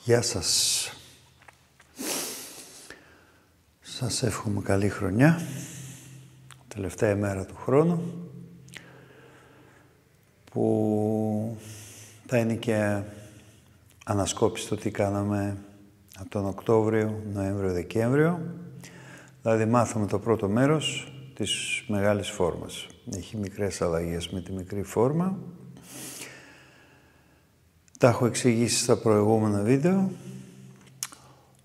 Γεια σας. Σας εύχομαι καλή χρονιά. Τελευταία μέρα του χρόνου. Που θα είναι και ανασκόπηση το τι κάναμε από τον Οκτώβριο, Νοέμβριο, Δεκέμβριο. Δηλαδή μάθαμε το πρώτο μέρος της μεγάλης φόρμας. Έχει μικρές αλλαγές με τη μικρή φόρμα. Τα έχω εξηγήσει στα προηγούμενα βίντεο.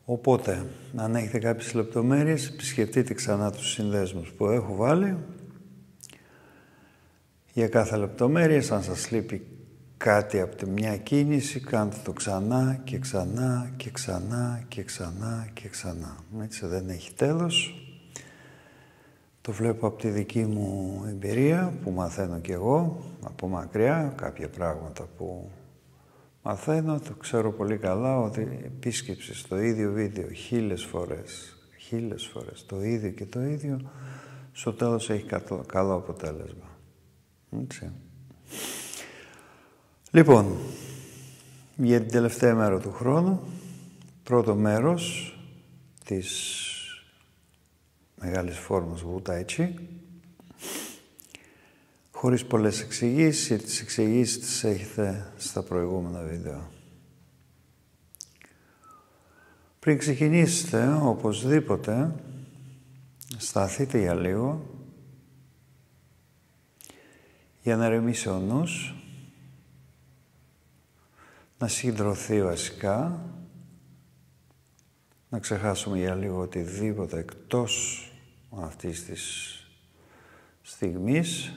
Οπότε, αν έχετε κάποιες λεπτομέρειες, επισκεφτείτε ξανά τους συνδέσμους που έχω βάλει. Για κάθε λεπτομέρεια, αν σας λείπει κάτι από τη μια κίνηση, κάντε το ξανά και ξανά και ξανά και ξανά και ξανά. Έτσι δεν έχει τέλος. Το βλέπω από τη δική μου εμπειρία, που μαθαίνω κι εγώ, από μακριά, κάποια πράγματα που μαθαίνω. Το ξέρω πολύ καλά ότι επίσκεψη στο ίδιο βίντεο χίλιες φορές, το ίδιο και το ίδιο, στο τέλος έχει καλό αποτέλεσμα. Έτσι. Λοιπόν, για την τελευταία μέρα του χρόνου, πρώτο μέρος της μεγάλης φόρμας Wu-Tai-Chi, χωρίς πολλές εξηγήσεις, γιατί τις εξηγήσεις τις έχετε στα προηγούμενα βίντεο. Πριν ξεκινήσετε, οπωσδήποτε, σταθείτε για λίγο, για να ρεμίσει ο νους, να συγκεντρωθεί βασικά, να ξεχάσουμε για λίγο οτιδήποτε εκτός αυτής της στιγμής.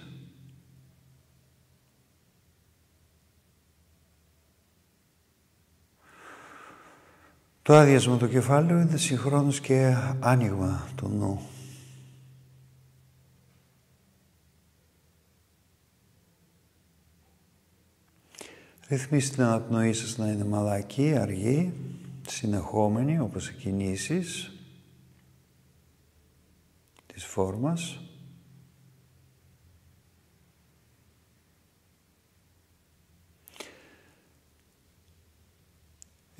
Το άδειασμα του κεφάλαιου είναι συγχρόνως και άνοιγμα του νου. Ρυθμίστε την αναπνοή σας να είναι μαλακή, αργή, συνεχόμενη, όπως οι κινήσεις της φόρμας.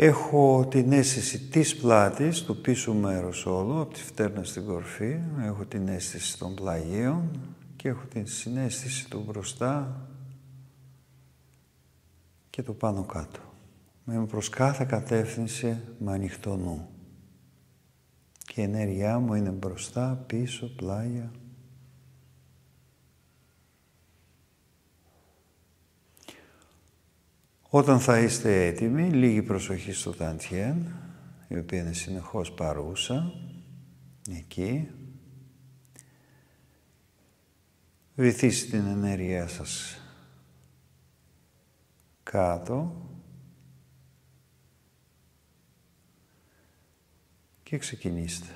Έχω την αίσθηση της πλάτης, του πίσω μέρους όλο, από τη φτέρνα στην κορφή. Έχω την αίσθηση των πλαγίων και έχω την συναίσθηση του μπροστά και του πάνω κάτω. Είμαι προς κάθε κατεύθυνση με ανοιχτό νου. Και η ενέργειά μου είναι μπροστά, πίσω, πλάγια. Όταν θα είστε έτοιμοι, λίγη προσοχή στο Ταντιέν, η οποία είναι συνεχώς παρούσα, εκεί. Βυθίστε την ενέργειά σας κάτω και ξεκινήστε.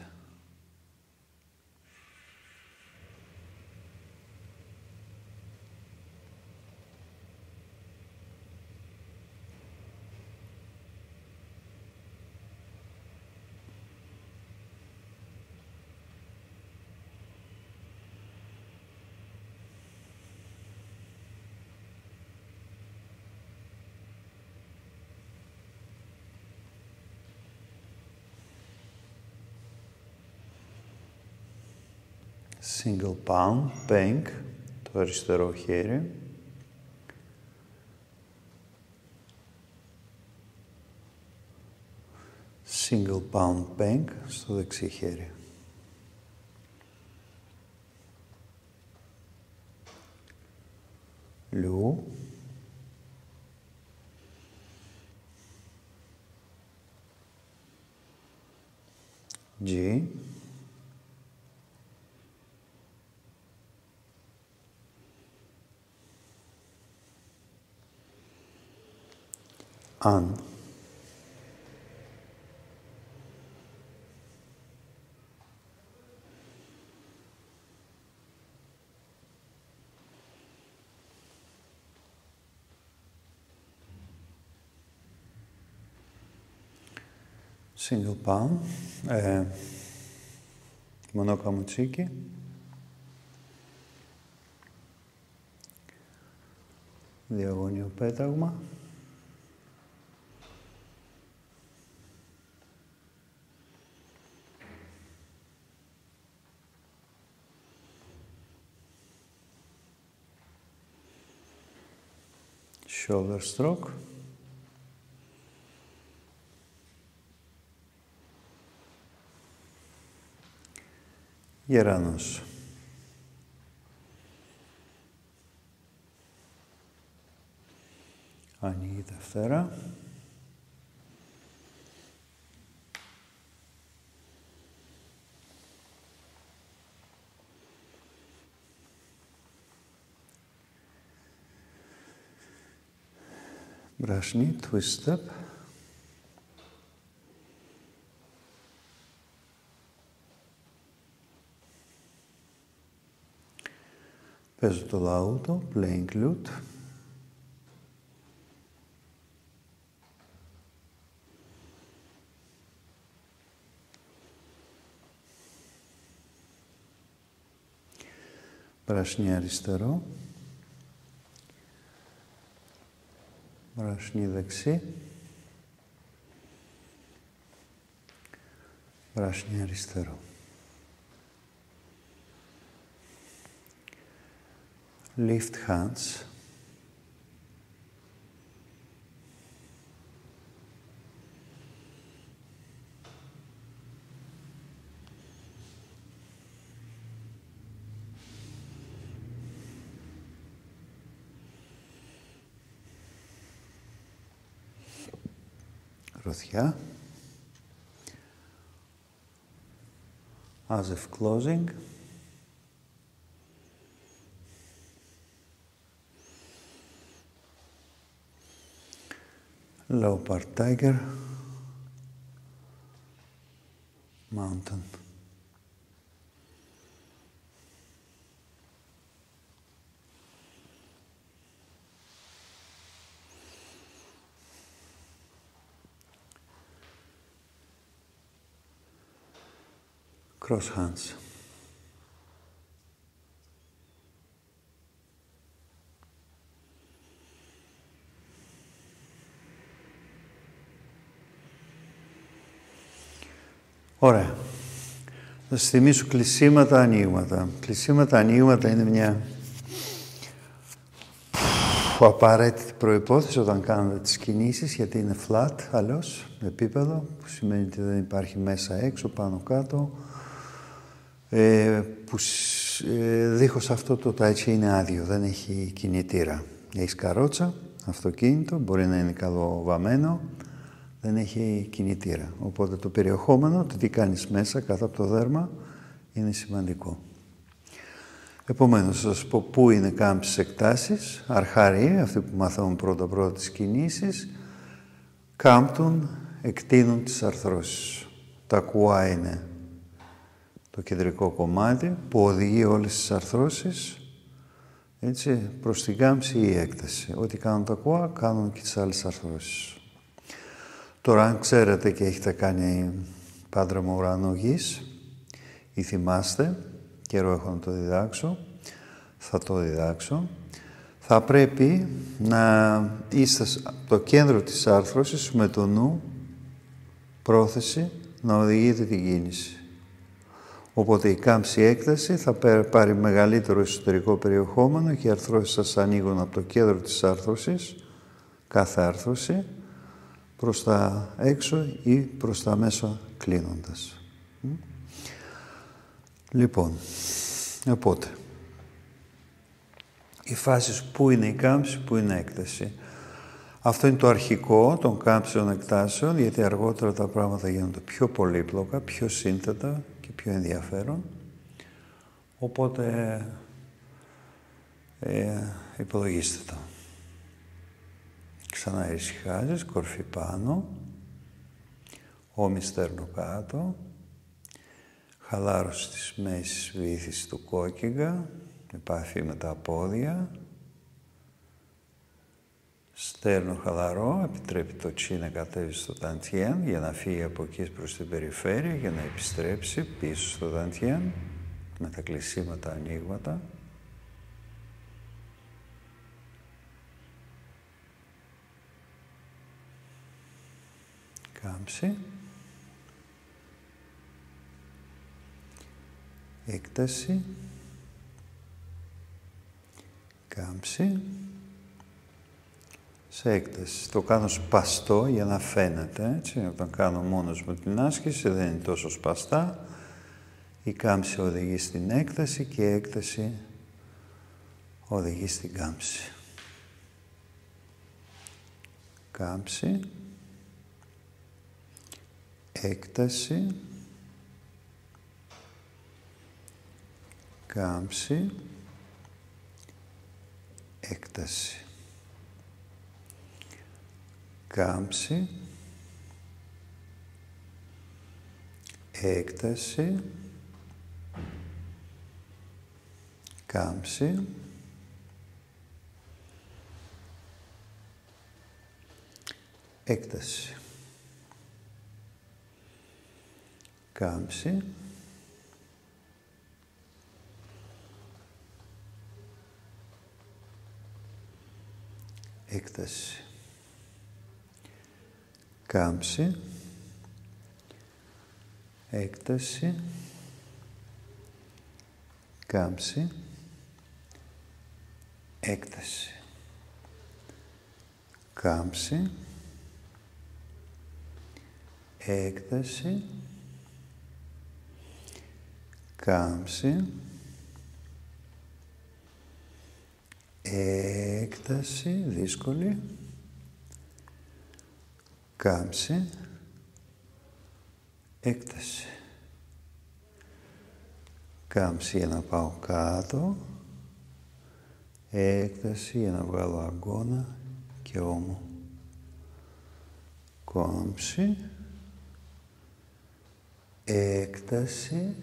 Single palm, bank, το αριστερό χέρι. Single palm, bank, στο δεξί χέρι. Λου. G. Αν. Single palm. Μονόκαμο τσίκι. Διαγώνιο πέταγμα. shoulder stroke. Γερανός. Ανοίγει τα φτερά. Μπράσινη, twist step. Παίζω το λαούτο, playing lute. Πράσινη αριστερό. Πράσινη δεξί. Πράσινη αριστερό. Lift hands. Γροθιά. As if closing. Leopard tiger. Mountain. Cross hands. Ωραία. Θα σας θυμίσω κλεισίματα, ανοίγματα. Κλεισίματα, ανοίγματα είναι μια απαραίτητη προϋπόθεση όταν κάνετε τις κινήσεις, γιατί είναι flat, αλλιώς, επίπεδο, που σημαίνει ότι δεν υπάρχει μέσα έξω, πάνω κάτω, που δίχως αυτό το τάιτσι είναι άδειο, δεν έχει κινητήρα. Έχεις καρότσα, αυτοκίνητο, μπορεί να είναι καλοβαμμένο, δεν έχει κινητήρα. Οπότε το περιεχόμενο, το τι κάνεις μέσα, κάτω από το δέρμα, είναι σημαντικό. Επομένως, θα σας πω πού είναι κάμψεις εκτάσεις. Αρχαροί, αυτοί που μαθαίνουν πρώτα-πρώτα τις κινήσεις, κάμπτουν, εκτείνουν τις αρθρώσεις. Τα κουά είναι το κεντρικό κομμάτι που οδηγεί όλες τις αρθρώσεις, έτσι, προς την κάμψη ή έκταση. Ό,τι κάνουν τα κουά, κάνουν και τις άλλες αρθρώσεις. Τώρα, αν ξέρετε και έχετε κάνει πάντρεμο ουρανό γης ή θυμάστε, καιρό έχω να το διδάξω, θα το διδάξω, θα πρέπει να είστε το κέντρο της άρθρωσης με το νου, πρόθεση, να οδηγείτε την κίνηση. Οπότε η κάμψη έκταση θα πάρει μεγαλύτερο εσωτερικό περιεχόμενο και οι αρθρώσεις σας ανοίγουν από το κέντρο της άρθρωσης, κάθε άρθρωση, προς τα έξω ή προς τα μέσα κλείνοντας. Λοιπόν, οπότε, οι φάσεις που είναι η κάμψη, που είναι η έκταση. Αυτό είναι το αρχικό των κάμψεων εκτάσεων, γιατί αργότερα τα πράγματα γίνονται πιο πολύπλοκα, πιο σύνθετα και πιο ενδιαφέρον. Οπότε, υπολογίστε το. Ξανά ησυχάζεις, κορφή πάνω, ώμοι στέρνο κάτω, χαλάρωση της μέσης βύθισης του κόκκιγα, επαφή με τα πόδια, στέρνο χαλαρό, επιτρέπει το τσι να κατέβει στο ταντιέν για να φύγει από εκεί προς την περιφέρεια, για να επιστρέψει πίσω στο ταντιέν, με τα κλεισίματα ανοίγματα. Κάμψη. Έκταση. Κάμψη. σε έκταση. Το κάνω σπαστό για να φαίνεται, έτσι. Όταν κάνω μόνος μου την άσκηση δεν είναι τόσο σπαστά. Η κάμψη οδηγεί στην έκταση και η έκταση οδηγεί στην κάμψη. Κάμψη, έκταση, κάμψη, έκταση. Κάμψη, έκταση, κάμψη, έκταση. Κάμψη, έκταση. Κάμψη, έκταση, κάμψη, έκταση. Κάμψη, έκταση, κάμψη, έκταση, δύσκολη, κάμψη, έκταση. Κάμψη για να πάω κάτω, έκταση για να βγάλω αγκώνα και ώμο. Κάμψη, έκταση,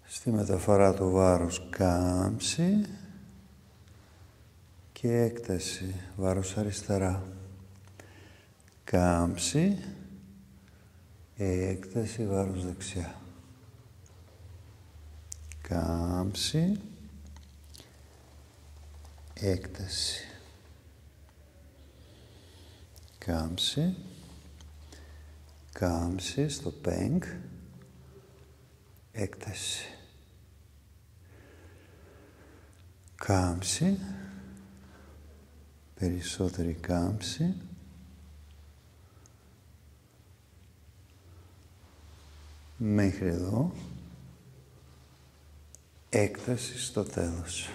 στη μεταφορά του βάρους κάμψη και έκταση, βάρος αριστερά. Κάμψη, έκταση, βάρος δεξιά. Κάμψη, έκταση. Κάμψη, κάμψη στο πέγκ, έκταση. Κάμψη, περισσότερη κάμψη, μέχρι εδώ, έκταση στο τέλος.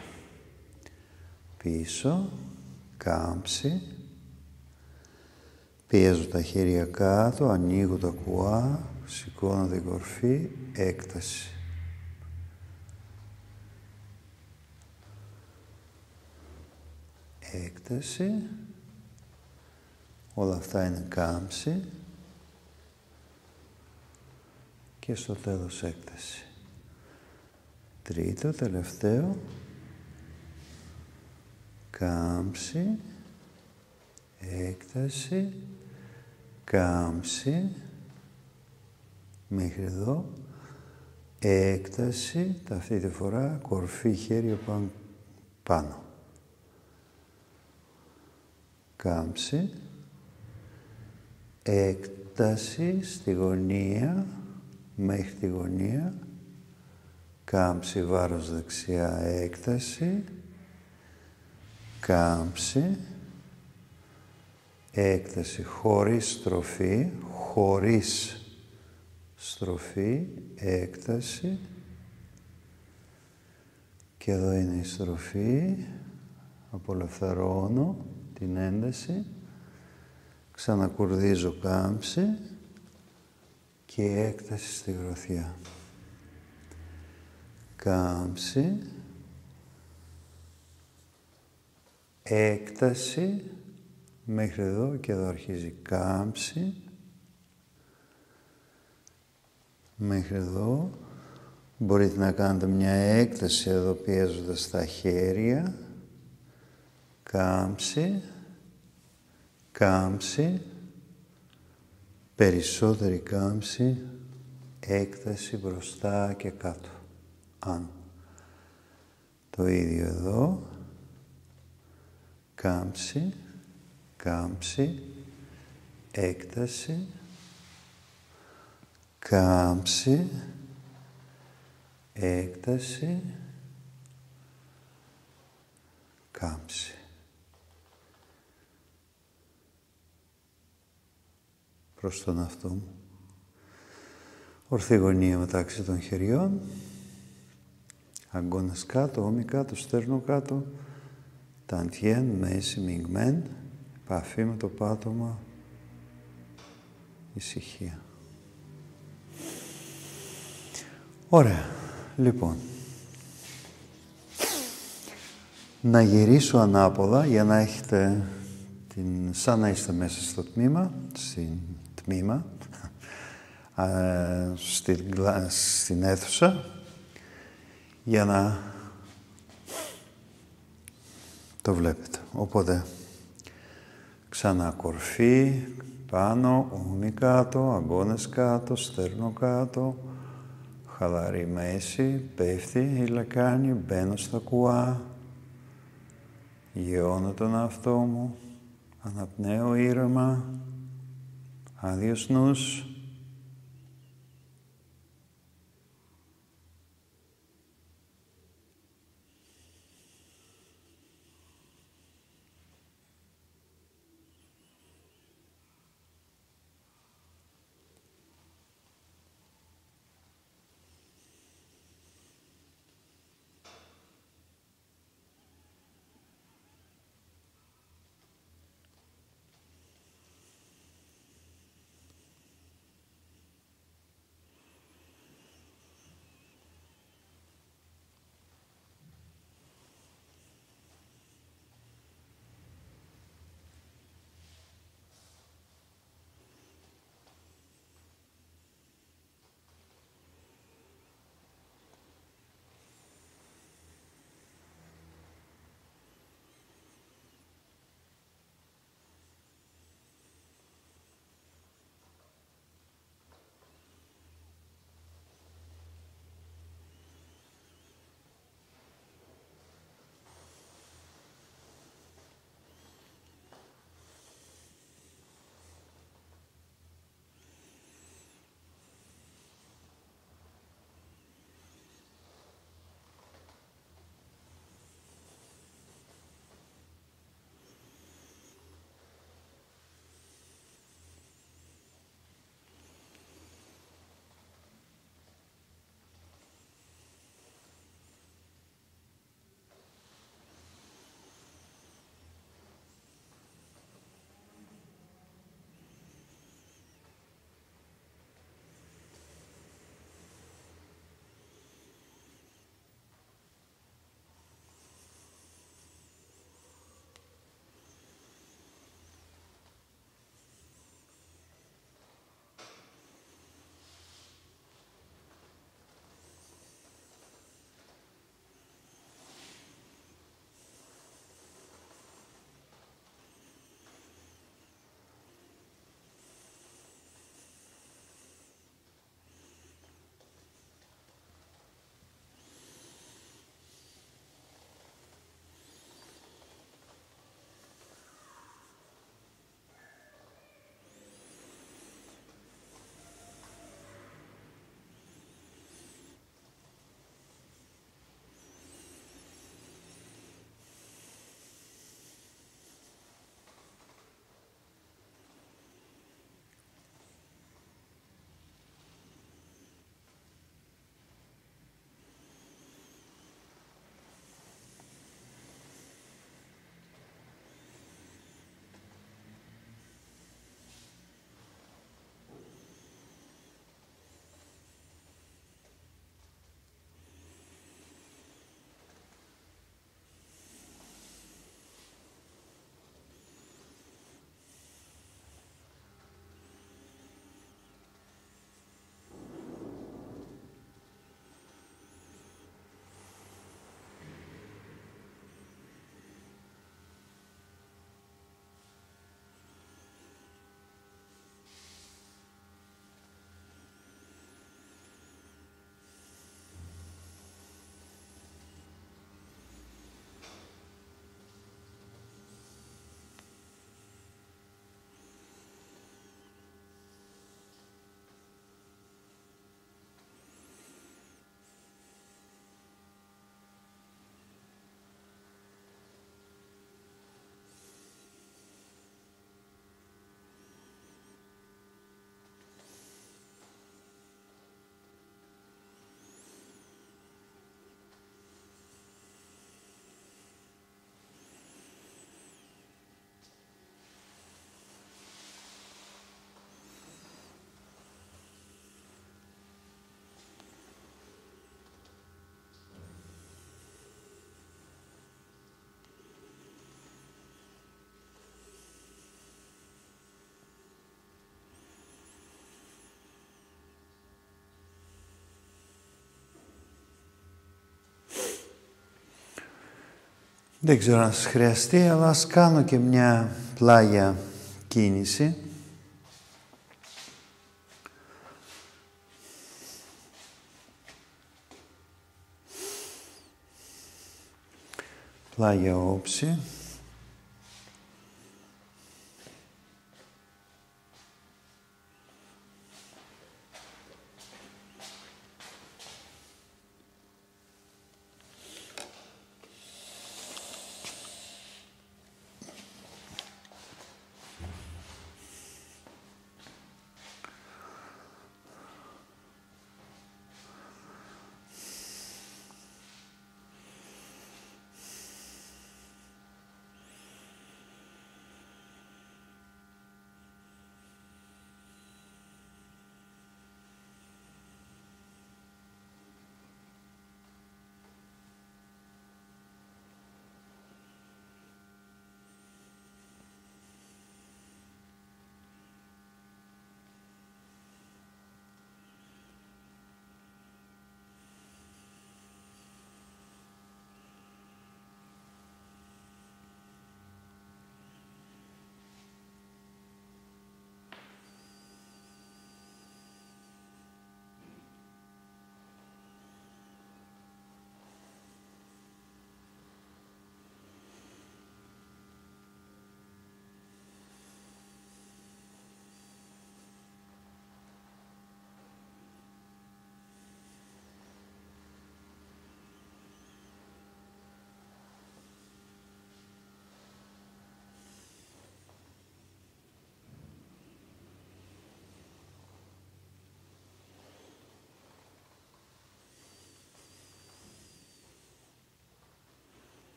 Πίσω, κάμψη, πιέζω τα χέρια κάτω, ανοίγω τα κουά, σηκώνω την κορφή, έκταση. Έκταση, όλα αυτά είναι κάμψη και στο τέλος έκταση. Τρίτο, τελευταίο, κάμψη, έκταση, κάμψη, μέχρι εδώ, έκταση, αυτή τη φορά κορφή χέρια πάνω. Κάμψη, έκταση στη γωνία, μέχρι τη γωνία, κάμψη βάρος δεξιά, έκταση, κάμψη, έκταση χωρίς στροφή, έκταση και εδώ είναι η στροφή, απολευθερώνω την ένταση, ξανακουρδίζω κάμψη και έκταση στη γροθιά. Κάμψη, έκταση, μέχρι εδώ και εδώ αρχίζει κάμψη, μέχρι εδώ. Μπορείτε να κάνετε μια έκταση εδώ πιέζοντας τα χέρια, κάμψη, κάμψη, περισσότερη κάμψη, έκταση μπροστά και κάτω. Αν. Το ίδιο εδώ, κάμψη, κάμψη, έκταση, κάμψη, έκταση, κάμψει. Προς τον εαυτό μου. Ορθή γωνία μεταξύ των χεριών. Αγκώνας κάτω, ώμοι κάτω, στέρνο κάτω. Ταντιέν, μέση, μιγμέν. Επαφή με το πάτωμα. Ησυχία. Ωραία. Λοιπόν. Να γυρίσω ανάποδα για να έχετε σαν να είστε μέσα στο τμήμα, στην αίθουσα, για να το βλέπετε. Οπότε, ξανά κορφή, πάνω, ώμοι κάτω, αγκώνες κάτω, στέρνο κάτω, χαλαρή μέση, πέφτει η λεκάνη, μπαίνω στα κουά, γεώνω τον εαυτό μου, αναπνέω ήρεμα, άδειος νους. Δεν ξέρω αν σας χρειαστεί, αλλά ας κάνω και μια πλάγια κίνηση. Πλάγια όψη.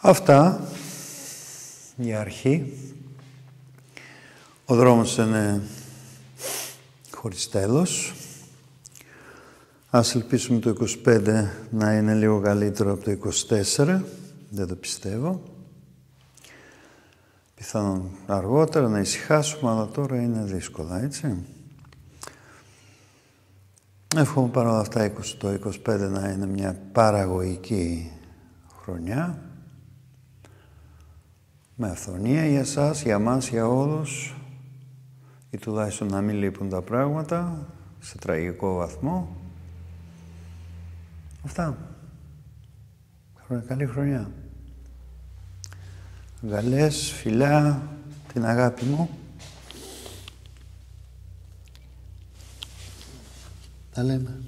Αυτά για αρχή. Ο δρόμος είναι χωρίς τέλος. Ας ελπίσουμε το 25 να είναι λίγο καλύτερο από το 24. Δεν το πιστεύω. Πιθανόν αργότερα να ησυχάσουμε, αλλά τώρα είναι δύσκολα, έτσι. Εύχομαι παρόλα αυτά το 25 να είναι μια παραγωγική χρονιά. Με αυθονία για εσάς, για μας, για όλους. Ή τουλάχιστον να μην λείπουν τα πράγματα σε τραγικό βαθμό. Αυτά. Καλή χρονιά. Γαλές, φιλιά, την αγάπη μου. Τα λέμε.